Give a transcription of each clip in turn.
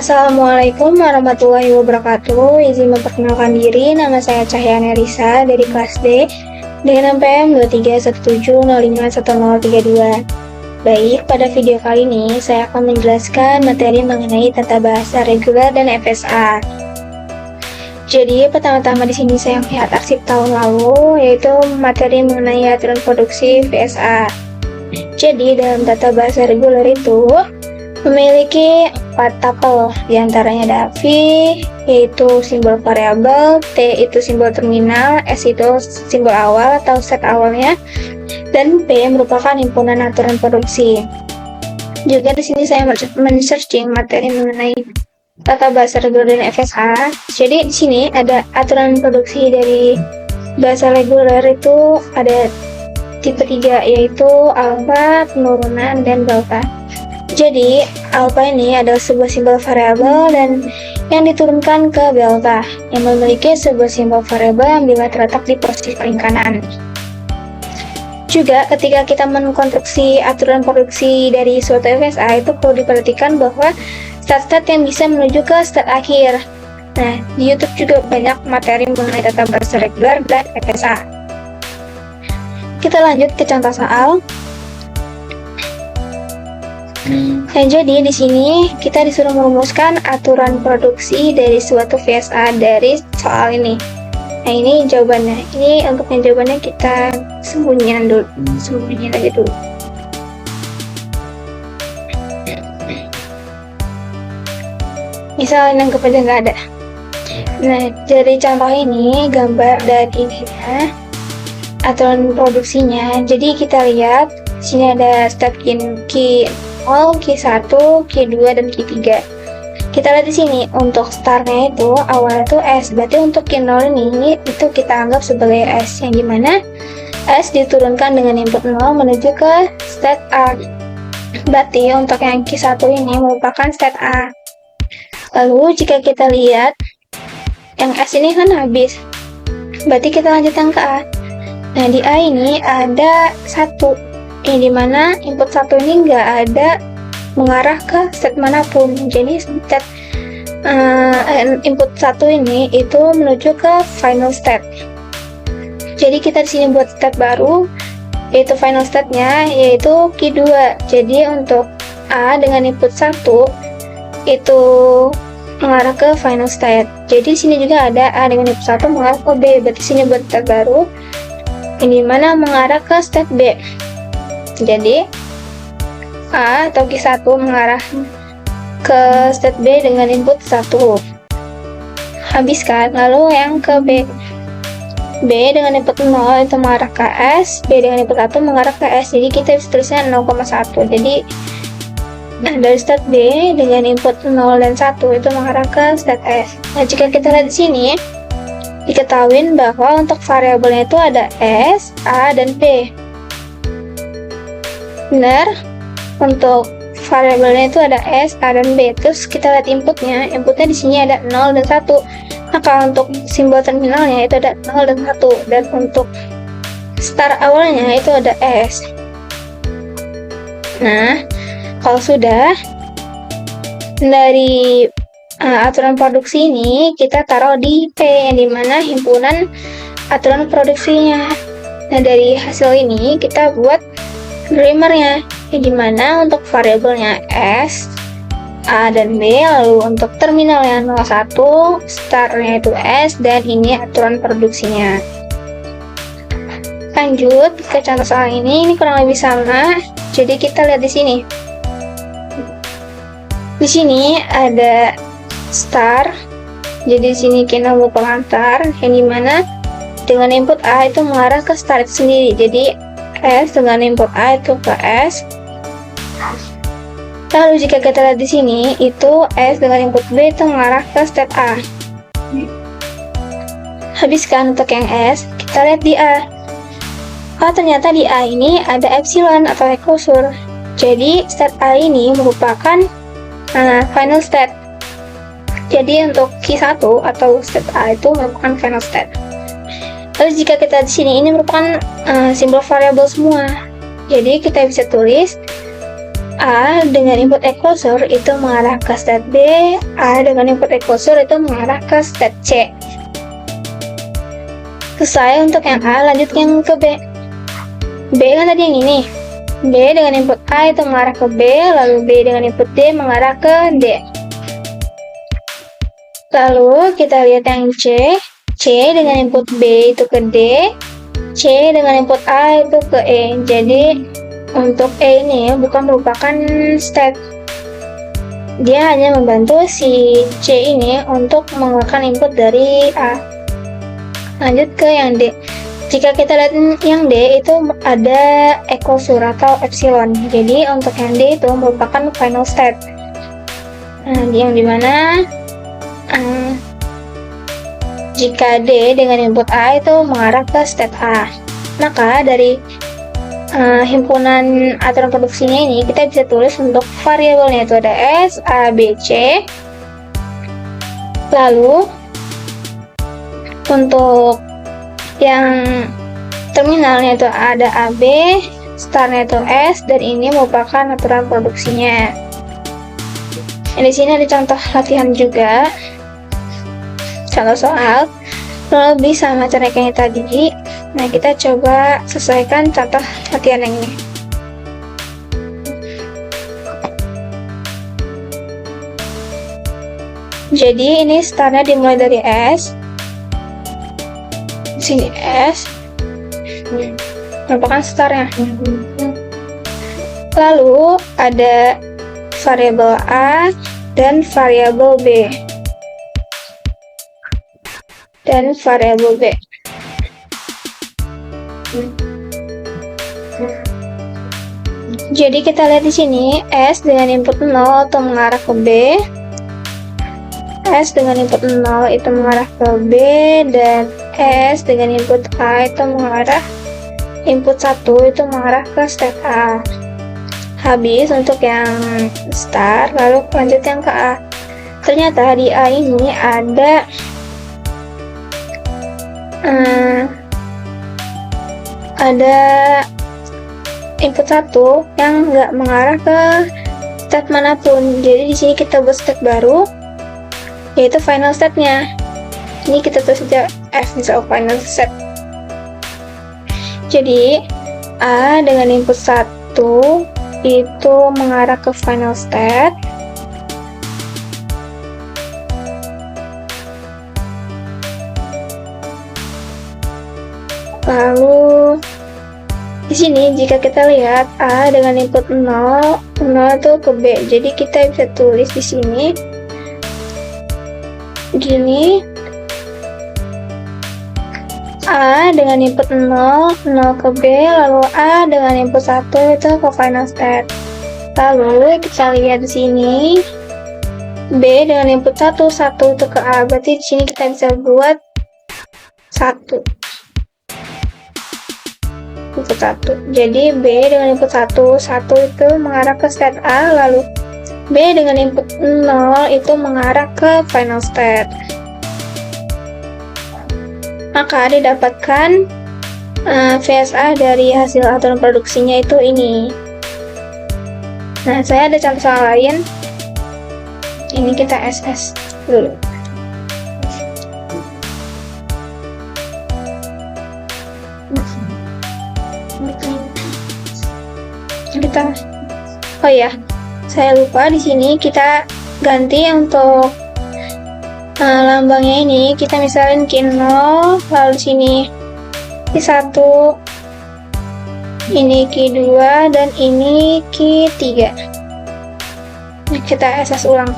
Assalamualaikum warahmatullahi wabarakatuh. Izin memperkenalkan diri, nama saya Cahyana Risa dari kelas D dengan NPM 2317051032. Baik, pada video kali ini saya akan menjelaskan materi mengenai tata bahasa reguler dan FSA. Jadi pertama-tama di sini saya melihat arsip tahun lalu, yaitu materi mengenai aturan produksi VSA. Jadi dalam tata bahasa reguler itu memiliki 4 tapel, diantaranya ada V, yaitu simbol variabel, T itu simbol terminal, S itu simbol awal atau set awalnya, dan P merupakan himpunan aturan produksi. Juga di sini saya men-searching materi mengenai tata bahasa reguler dan FSA. Jadi di sini ada aturan produksi dari bahasa reguler itu ada tipe 3, yaitu alfa, penurunan, dan delta. Jadi, alpha ini adalah sebuah simbol variabel dan yang diturunkan ke delta, yang memiliki sebuah simbol variabel yang bila terletak di posisi paling kanan. Juga, ketika kita mengkonstruksi aturan produksi dari suatu FSA, itu perlu diperhatikan bahwa stat-stat yang bisa menuju ke stat akhir. Nah, di YouTube juga banyak materi mengenai tata bahasa reguler dan FSA. Kita lanjut ke contoh soal. Nah, jadi di sini kita disuruh merumuskan aturan produksi dari suatu VSA dari soal ini. Nah, ini jawabannya. Ini untuk yang jawabannya kita sembunyiin aja dulu. Misalnya anggap aja nggak ada. Nah, dari contoh ini gambar dari ininya aturan produksinya. Jadi kita lihat di sini ada step key 0, Q1, Q2, dan Q3. Kita lihat di sini untuk startnya itu awalnya itu S. Berarti untuk Q0 ini itu kita anggap sebagai S, yang dimana S diturunkan dengan input 0 menuju ke state A. Berarti untuk yang Q1 ini merupakan state A. Lalu jika kita lihat yang S ini kan habis, berarti kita lanjut yang ke A. Nah, di A ini ada 1, yang dimana input 1 ini nggak ada mengarah ke state manapun. Jadi state input 1 ini itu menuju ke final state. Jadi kita di sini buat state baru, yaitu final state-nya yaitu Q2. Jadi untuk A dengan input 1 itu mengarah ke final state. Jadi di sini juga ada A dengan input 1 mengarah ke B. Berarti sini buat state baru, yang dimana mengarah ke state B. Jadi A atau Q1 mengarah ke state B dengan input 1. Habis kan? Lalu yang ke B. B dengan input 0 itu mengarah ke S, B dengan input 1 mengarah ke S. Jadi kita bisa tulisnya 0,1. Jadi dari state B dengan input 0 dan 1 itu mengarah ke state S. Nah, jika kita lihat di sini diketahui bahwa untuk variabelnya itu ada S, A, dan B. Benar, untuk variabelnya itu ada S, A, dan B. Terus kita lihat inputnya di sini ada 0 dan 1. Maka untuk simbol terminalnya itu ada 0 dan 1. Dan untuk start awalnya itu ada S. Nah, kalau sudah, dari aturan produksi ini kita taruh di P, yang dimana himpunan aturan produksinya. Nah, dari hasil ini kita buat grammar-nya, yang dimana untuk variabelnya S, A, dan B, lalu untuk terminalnya 01, startnya itu S, dan ini aturan produksinya. Lanjut ke contoh soal ini kurang lebih sama. Jadi kita lihat di sini. Di sini ada start. Jadi di sini kita mau pengantar, yang dimana dengan input A itu mengarah ke start sendiri. Jadi S dengan input A itu ke S. Lalu jika kita lihat di sini itu S dengan input B itu mengarah ke state A. Habiskan untuk yang S, kita lihat di A. Oh, ternyata di A ini ada epsilon atau recursor. Jadi state A ini merupakan final state. Jadi untuk Q1 atau state A itu merupakan final state. Lalu jika kita di sini ini merupakan simbol variabel semua. Jadi kita bisa tulis A dengan input equalizer itu mengarah ke state B, A dengan input equalizer itu mengarah ke state C. Selesai untuk yang A, lanjut yang ke B. B kan tadi yang ini. B dengan input A itu mengarah ke B, lalu B dengan input D mengarah ke D. Lalu kita lihat yang C. C dengan input B itu ke D, C dengan input A itu ke E. Jadi untuk E ini bukan merupakan state. Dia hanya membantu si C ini untuk mengeluarkan input dari A. Lanjut ke yang D. Jika kita lihat yang D itu ada equals atau epsilon. Jadi untuk yang D itu merupakan final state. Yang dimana jika D dengan input A itu mengarah ke state A, maka dari himpunan aturan produksinya ini kita bisa tulis untuk variabelnya itu ada S, A, B, C. Lalu untuk yang terminalnya itu ada AB, startnya itu S, dan ini merupakan aturan produksinya. Di sini ada contoh latihan juga, contoh soal lebih sama cara kayak tadi. Nah, kita coba selesaikan contoh latihan yang ini. Jadi ini startnya dimulai dari S. Di sini S merupakan startnya. Lalu ada variabel A dan variabel B. Dan variabel B. Jadi kita lihat di sini S dengan input 0 itu mengarah ke B, S dengan input 0 itu mengarah ke B, dan S dengan input A itu mengarah input 1 itu mengarah ke state A. Habis untuk yang start, lalu lanjut yang ke A. Ternyata di A ini ada input 1 yang nggak mengarah ke state manapun. Jadi di sini kita buat state baru, yaitu final state-nya. Ini kita tulis saja F misal final state. Jadi A dengan input 1 itu mengarah ke final state. Lalu di sini jika kita lihat A dengan input 0 itu ke B. Jadi kita bisa tulis di sini gini, A dengan input 0 ke B, lalu A dengan input 1 itu ke final state. Lalu kita lihat di sini B dengan input 1 itu ke A. Berarti di sini kita bisa buat 1. Input 1. Jadi B dengan input 1 itu mengarah ke state A, lalu B dengan input 0 itu mengarah ke final state. Maka didapatkan VSA dari hasil aturan produksinya itu ini. Nah, saya ada contoh soal lain. Ini kita SS dulu. Oh ya, saya lupa di sini kita ganti untuk lambangnya ini. Kita misalin Q0, lalu sini Q1, ini Q2, dan ini Q3. Nah, kita SS ulang.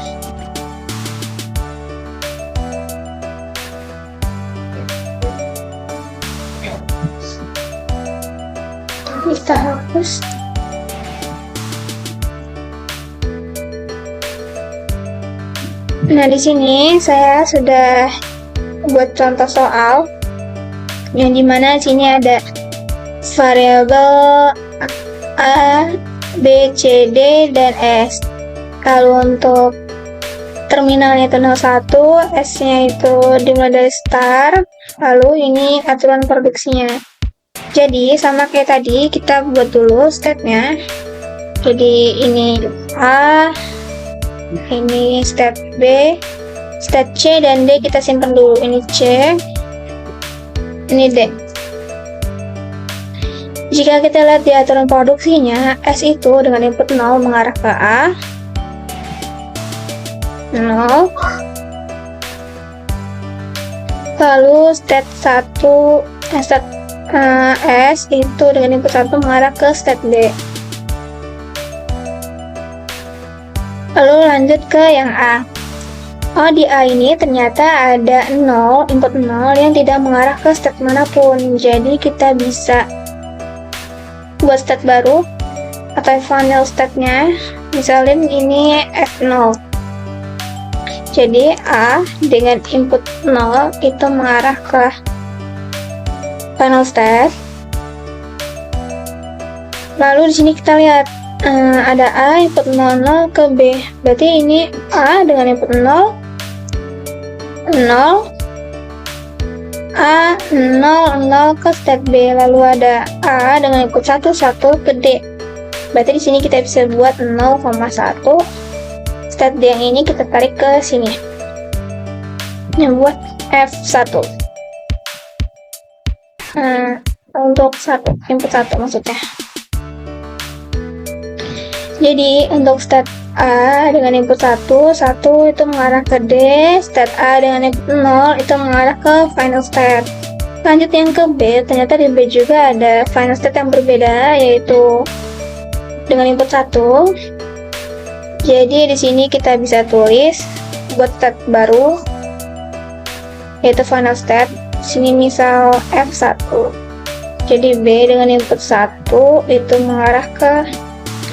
Kita hapus. Nah, di sini saya sudah buat contoh soal yang dimana sini ada variabel A, B, C, D, dan S. Lalu untuk terminalnya itu 01, S-nya itu dimulai dari start, lalu ini aturan produksinya. Jadi sama kayak tadi, kita buat dulu state-nya. Jadi ini A, ini step B, step C dan D kita simpan dulu. Ini C, ini D. Jika kita lihat di aturan produksinya, S itu dengan input 0 mengarah ke A, 0. Lalu step S itu dengan input 1 mengarah ke step D. Lalu lanjut ke yang A. Oh, di A ini ternyata ada 0, input 0 yang tidak mengarah ke step manapun. Jadi kita bisa buat step baru atau final stepnya. Misalnya ini F0. Jadi A dengan input 0 itu mengarah ke final step. Lalu di sini kita lihat ada A input 00 ke B. Berarti ini A dengan input 0, 0, A 0 ke step B. Lalu ada A dengan input 1 ke D. Berarti di sini kita bisa buat 0,1. Step D yang ini kita tarik ke sini. Yang buat F1. Untuk input 1 maksudnya. Jadi untuk step A dengan input 1 itu mengarah ke D, step A dengan input 0 itu mengarah ke final step. Lanjut yang ke B, ternyata di B juga ada final step yang berbeda, yaitu dengan input 1. Jadi di sini kita bisa tulis buat step baru, yaitu final step. Sini misal F1. Jadi B dengan input 1 itu mengarah ke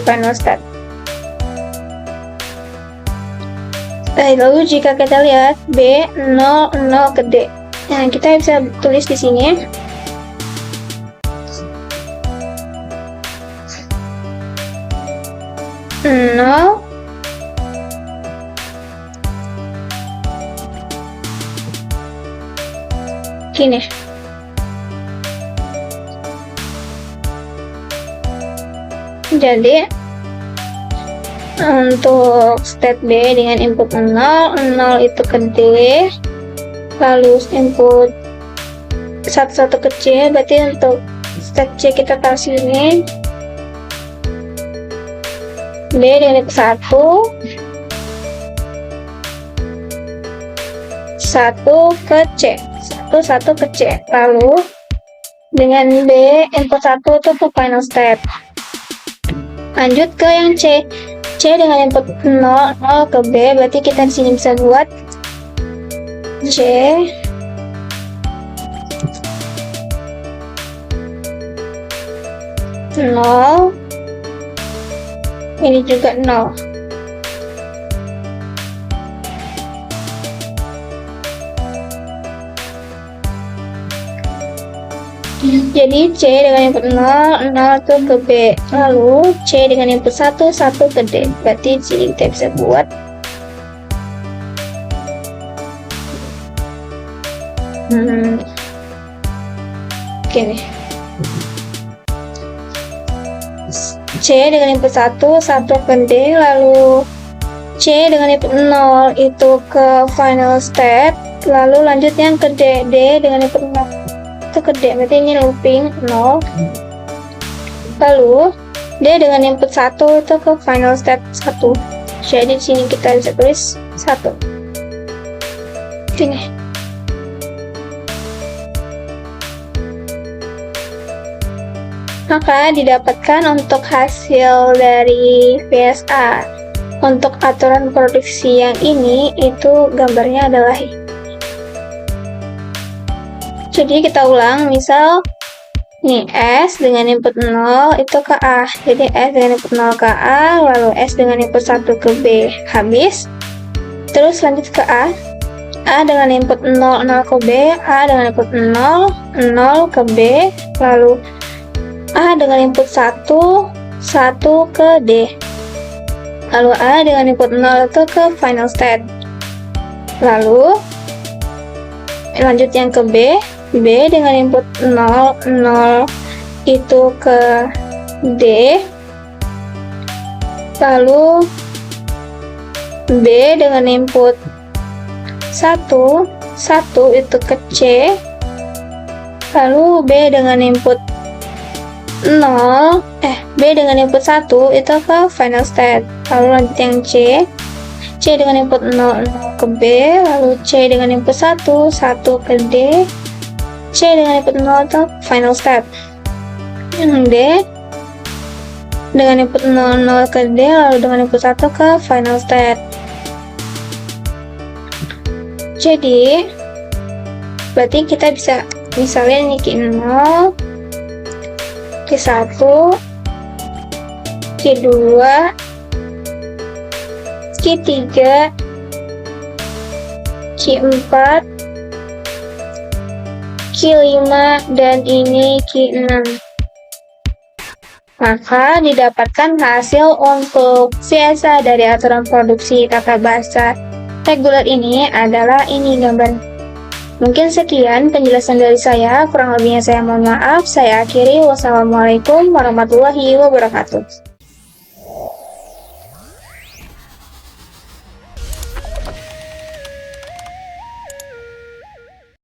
final step. Lalu jika kita lihat B 0 ke D, nah kita bisa tulis di sini nol gini. Jadi untuk step B dengan input 0 itu ke D, lalu input 1 ke C. Berarti untuk step C kita taruh sini B dengan input 1 ke C, 1 ke C. Lalu dengan B input 1 itu ke final step. Lanjut ke yang C. C dengan input 0 ke B, berarti kita di sini bisa buat C nol, ini juga 0. Jadi C dengan input 0 itu ke B, lalu C dengan input 1 ke D. Berarti di sini kita bisa buat gini. C dengan input 1 ke D, lalu C dengan input 0 itu ke final step, lalu lanjut yang ke D, D dengan input 0 itu ke D, berarti ini looping 0. Lalu D dengan input 1 itu ke final step 1. Jadi di sini kita bisa tulis 1. Sini. Maka didapatkan untuk hasil dari VSA. Untuk aturan produksi yang ini, itu gambarnya adalah ini. Jadi kita ulang, misal nih S dengan input 0 itu ke A. Jadi S dengan input 0 ke A, lalu S dengan input 1 ke B. Habis. Terus lanjut ke A. A dengan input 0 ke B, A dengan input 0 ke B, lalu A dengan input 1 ke D. Lalu A dengan input 0 itu ke final step. Lalu lanjut yang ke B. B dengan input 0 itu ke D. Lalu B dengan input 1 itu ke C. Lalu B dengan input 1 itu ke final state. Lalu lanjut yang C dengan input 0 ke B, lalu C dengan input 1 ke D, C dengan input 0 ke final state. Yang D dengan input 0 ke D, lalu dengan input 1 ke final state. Jadi berarti kita bisa misalnya ini Q0, Q1, Q2, Q3, Q4, Q5, dan ini Q6. Maka didapatkan hasil untuk CSA dari aturan produksi tata bahasa reguler ini adalah ini gambar. Mungkin sekian penjelasan dari saya, kurang lebihnya saya mohon maaf. Saya akhiri, wassalamualaikum warahmatullahi wabarakatuh.